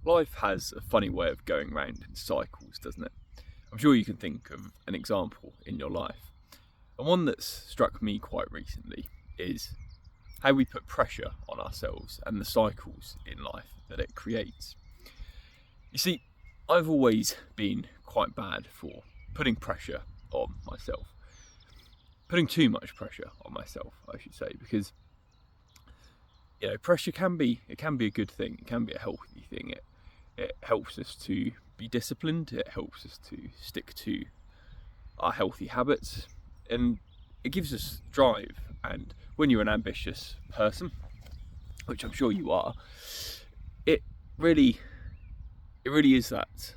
Life has a funny way of going round in cycles, doesn't it? I'm sure you can think of an example in your life. And one that's struck me quite recently is how we put pressure on ourselves and the cycles in life that it creates. You see, I've always been quite bad for putting pressure on myself. Putting too much pressure on myself, I should say, because pressure can be a good thing, it can be a healthy thing. It helps us to be disciplined, it helps us to stick to our healthy habits, and it gives us drive. And when you're an ambitious person, which I'm sure you are, it really is that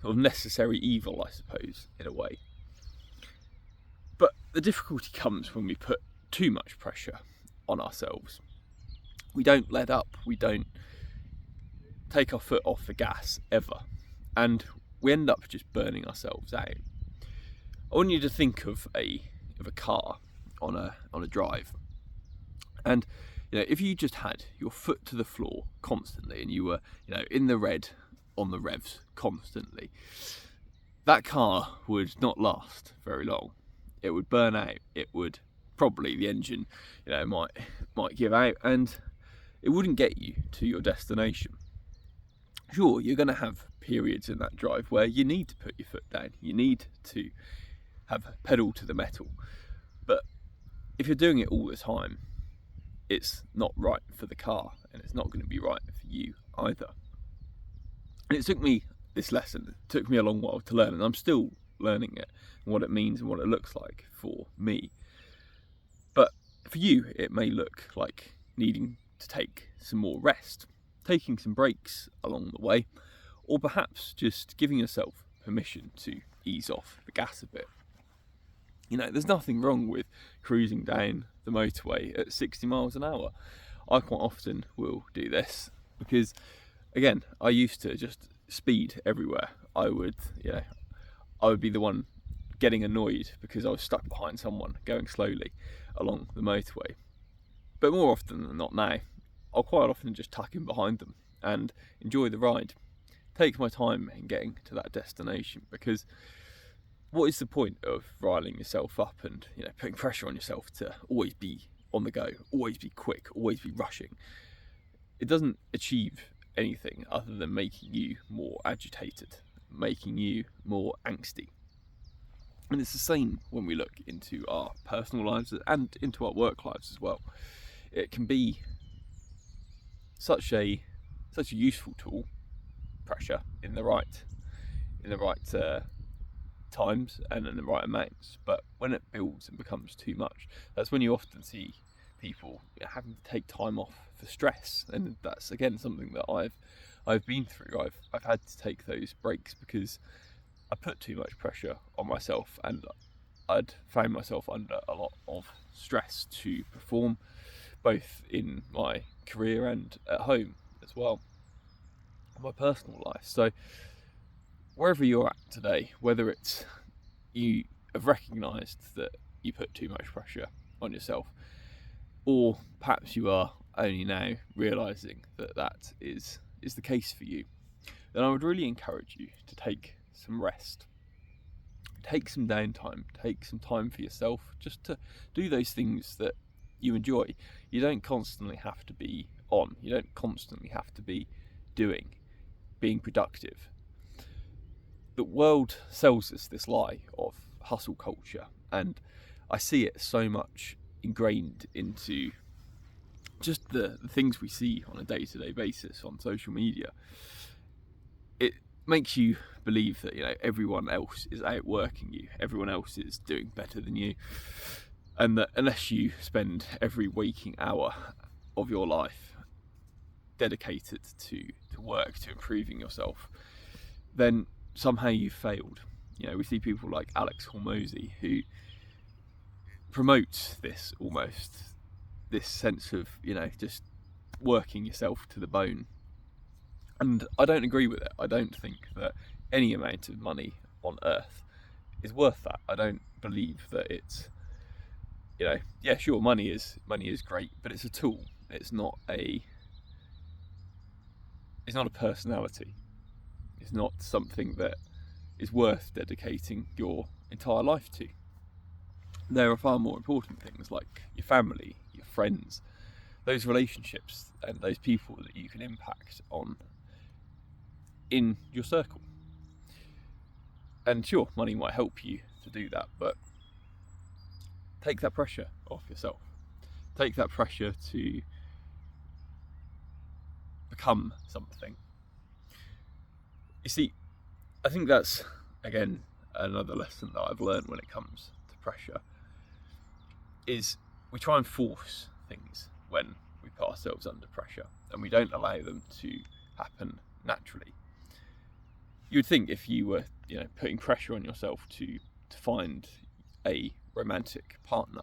sort of necessary evil, I suppose, in a way. But the difficulty comes when we put too much pressure on ourselves. We don't let up, we don't take our foot off the gas ever, and we end up just burning ourselves out. I want you to think of a car on a drive, and if you just had your foot to the floor constantly and you were in the red on the revs constantly, that car would not last very long. It would burn out. It would probably, the engine might give out, and it wouldn't get you to your destination. Sure, you're going to have periods in that drive where you need to put your foot down, you need to have pedal to the metal, but if you're doing it all the time, it's not right for the car, and it's not going to be right for you either. And it took me a long while to learn, and I'm still learning it, and what it means and what it looks like for me. But for you, it may look like needing to take some more rest, taking some breaks along the way, or perhaps just giving yourself permission to ease off the gas a bit. There's nothing wrong with cruising down the motorway at 60 miles an hour. I quite often will do this because, again, I used to just speed everywhere. I would be the one getting annoyed because I was stuck behind someone going slowly along the motorway. But more often than not now, I'll quite often just tuck in behind them and enjoy the ride. Take my time in getting to that destination, because what is the point of riling yourself up and putting pressure on yourself to always be on the go, always be quick, always be rushing? It doesn't achieve anything other than making you more agitated, making you more angsty. And it's the same when we look into our personal lives and into our work lives as well. It can be such a useful tool, pressure, in the right times and in the right amounts. But when it builds and becomes too much, that's when you often see people having to take time off for stress. And that's again something that I've been through. I've had to take those breaks because I put too much pressure on myself, and I'd found myself under a lot of stress to perform, both in my career and at home as well, my personal life. So wherever you're at today, whether it's you have recognised that you put too much pressure on yourself, or perhaps you are only now realising that is the case for you, then I would really encourage you to take some rest, take some downtime, take some time for yourself, just to do those things that you enjoy. You don't constantly have to be on, you don't constantly have to be being productive. The world sells us this lie of hustle culture, and I see it so much ingrained into just the things we see on a day-to-day basis on social media. It makes you believe that everyone else is outworking you, everyone else is doing better than you, and that unless you spend every waking hour of your life dedicated to work, to improving yourself, then somehow you've failed. We see people like Alex Hormozy who promotes this sense of just working yourself to the bone, and I don't agree with it. I don't think that any amount of money on earth is worth that. I don't believe that it's yeah, sure, money is great, but it's a tool. It's not It's not a personality. It's not something that is worth dedicating your entire life to. There are far more important things like your family, your friends, those relationships and those people that you can impact on in your circle. And sure, money might help you to do that, but take that pressure off yourself. Take that pressure to become something. You see, I think that's, again, another lesson that I've learned when it comes to pressure, is we try and force things when we put ourselves under pressure, and we don't allow them to happen naturally. You would think if you were, putting pressure on yourself to find a romantic partner,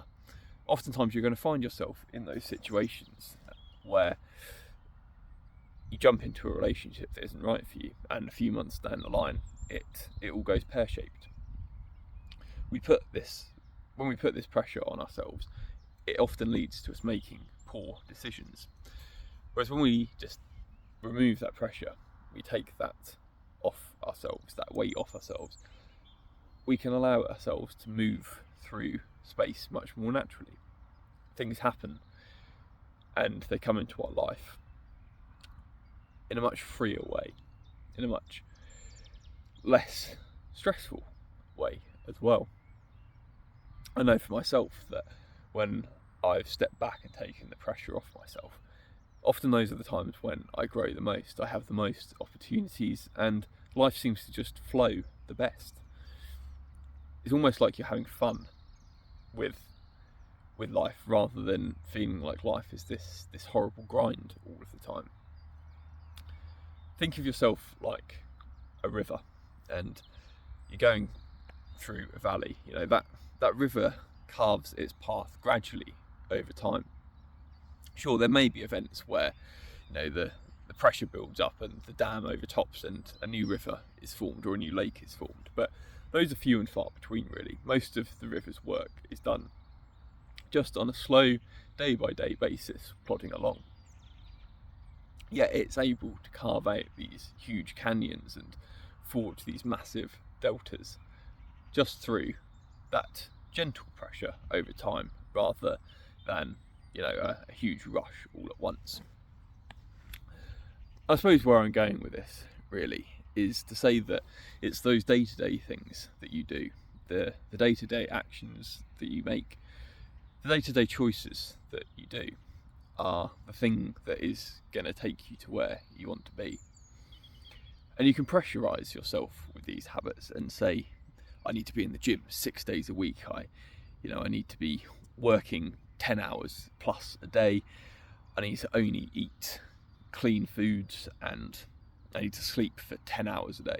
oftentimes you're going to find yourself in those situations where you jump into a relationship that isn't right for you, and a few months down the line, it all goes pear-shaped. When we put this pressure on ourselves, it often leads to us making poor decisions. Whereas when we just remove that pressure, we take that off ourselves, that weight off ourselves, we can allow ourselves to move through space much more naturally. Things happen and they come into our life in a much freer way, in a much less stressful way as well. I know for myself that when I've stepped back and taken the pressure off myself, often those are the times when I grow the most, I have the most opportunities, and life seems to just flow the best. It's almost like you're having fun with life, rather than feeling like life is this horrible grind all of the time. Think of yourself like a river, and you're going through a valley. That river carves its path gradually over time. Sure, there may be events where the pressure builds up and the dam overtops and a new river is formed or a new lake is formed, but those are few and far between, really. Most of the river's work is done just on a slow, day-by-day basis, plodding along. Yet it's able to carve out these huge canyons and forge these massive deltas just through that gentle pressure over time, rather than a huge rush all at once. I suppose where I'm going with this really is to say that it's those day-to-day things that you do, the day-to-day actions that you make, the day-to-day choices that you do are the thing that is going to take you to where you want to be. And you can pressurise yourself with these habits and say, I need to be in the gym 6 days a week, I need to be working 10 hours plus a day, I need to only eat clean foods, and I need to sleep for 10 hours a day.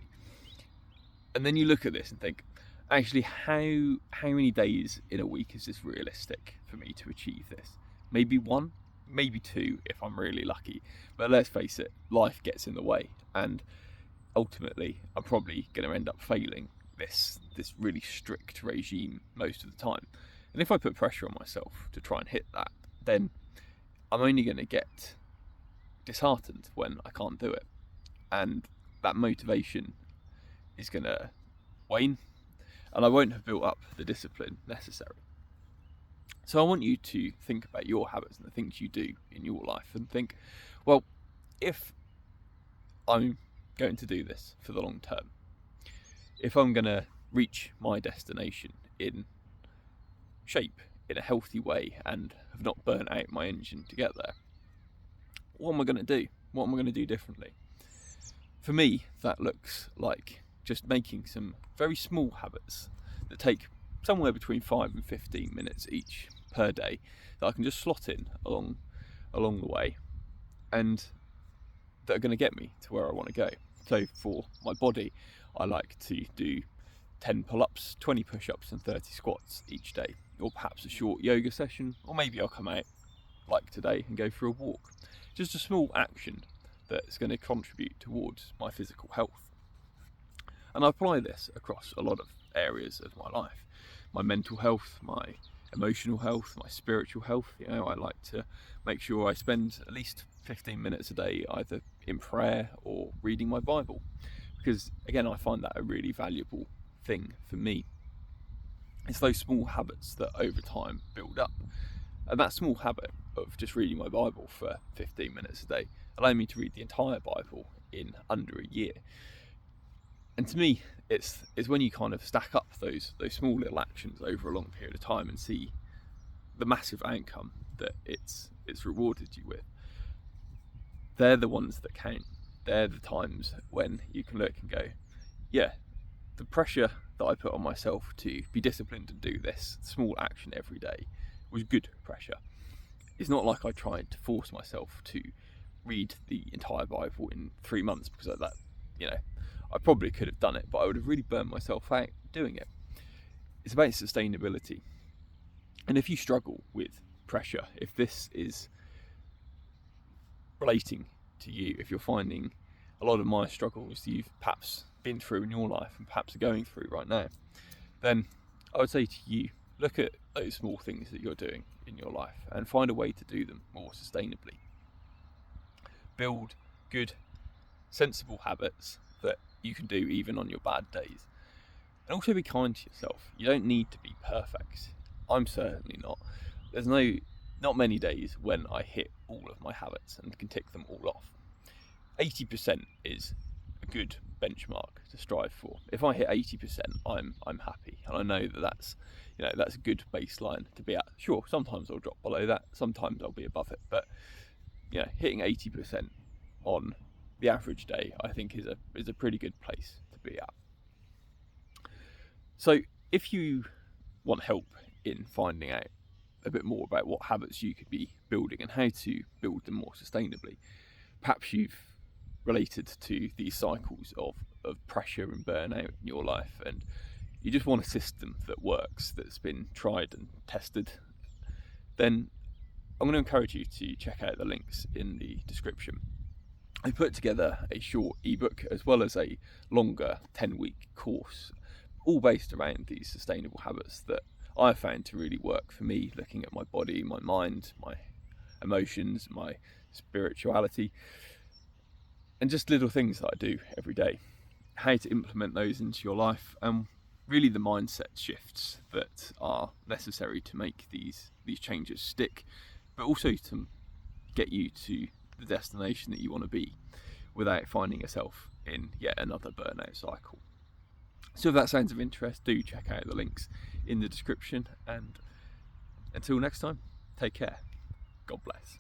And then you look at this and think, actually, how many days in a week is this realistic for me to achieve this? Maybe 1, maybe 2 if I'm really lucky. But let's face it, life gets in the way, and ultimately I'm probably going to end up failing this really strict regime most of the time. And if I put pressure on myself to try and hit that, then I'm only going to get disheartened when I can't do it, and that motivation is going to wane, and I won't have built up the discipline necessary. So I want you to think about your habits and the things you do in your life, and think, well, if I'm going to do this for the long term, if I'm going to reach my destination in shape, in a healthy way, and have not burnt out my engine to get there, what am I going to do? What am I going to do differently? For me, that looks like just making some very small habits that take somewhere between 5 and 15 minutes each per day that I can just slot in along the way, and that are going to get me to where I want to go. So for my body, I like to do 10 pull-ups, 20 push-ups and 30 squats each day, or perhaps a short yoga session, or maybe I'll come out like today and go for a walk. Just a small action that's going to contribute towards my physical health. And I apply this across a lot of areas of my life. My mental health, my emotional health, my spiritual health. I like to make sure I spend at least 15 minutes a day, either in prayer or reading my Bible, because again, I find that a really valuable thing for me. It's those small habits that over time build up, and that small habit of just reading my Bible for 15 minutes a day allowed me to read the entire Bible in under a year. And to me, it's when you kind of stack up those small little actions over a long period of time and see the massive outcome that it's rewarded you with. They're the ones that count. They're the times when you can look and go, yeah, the pressure that I put on myself to be disciplined and do this small action every day was good pressure. It's not like I tried to force myself to read the entire Bible in 3 months, because of that, I probably could have done it, but I would have really burned myself out doing it. It's about sustainability. And if you struggle with pressure, if this is relating to you, if you're finding a lot of my struggles you've perhaps been through in your life and perhaps are going through right now, then I would say to you, look at those small things that you're doing in your life and find a way to do them more sustainably. Build good, sensible habits that you can do even on your bad days. And also be kind to yourself. You don't need to be perfect. I'm certainly not. There's not many days when I hit all of my habits and can tick them all off. 80% is a good benchmark to strive for. If I hit 80%, I'm happy, and I know that's a good baseline to be at. Sure, sometimes I'll drop below that, sometimes I'll be above it, but hitting 80% on the average day, I think is a pretty good place to be at. So if you want help in finding out a bit more about what habits you could be building and how to build them more sustainably, perhaps you've related to these cycles of pressure and burnout in your life, and you just want a system that works, that's been tried and tested, then I'm going to encourage you to check out the links in the description. I put together a short ebook as well as a longer 10-week course, all based around these sustainable habits that I found to really work for me, looking at my body, my mind, my emotions, my spirituality, and just little things that I do every day, how to implement those into your life, and really the mindset shifts that are necessary to make these changes stick, but also to get you to the destination that you want to be without finding yourself in yet another burnout cycle. So if that sounds of interest, do check out the links in the description, and until next time, take care. God bless.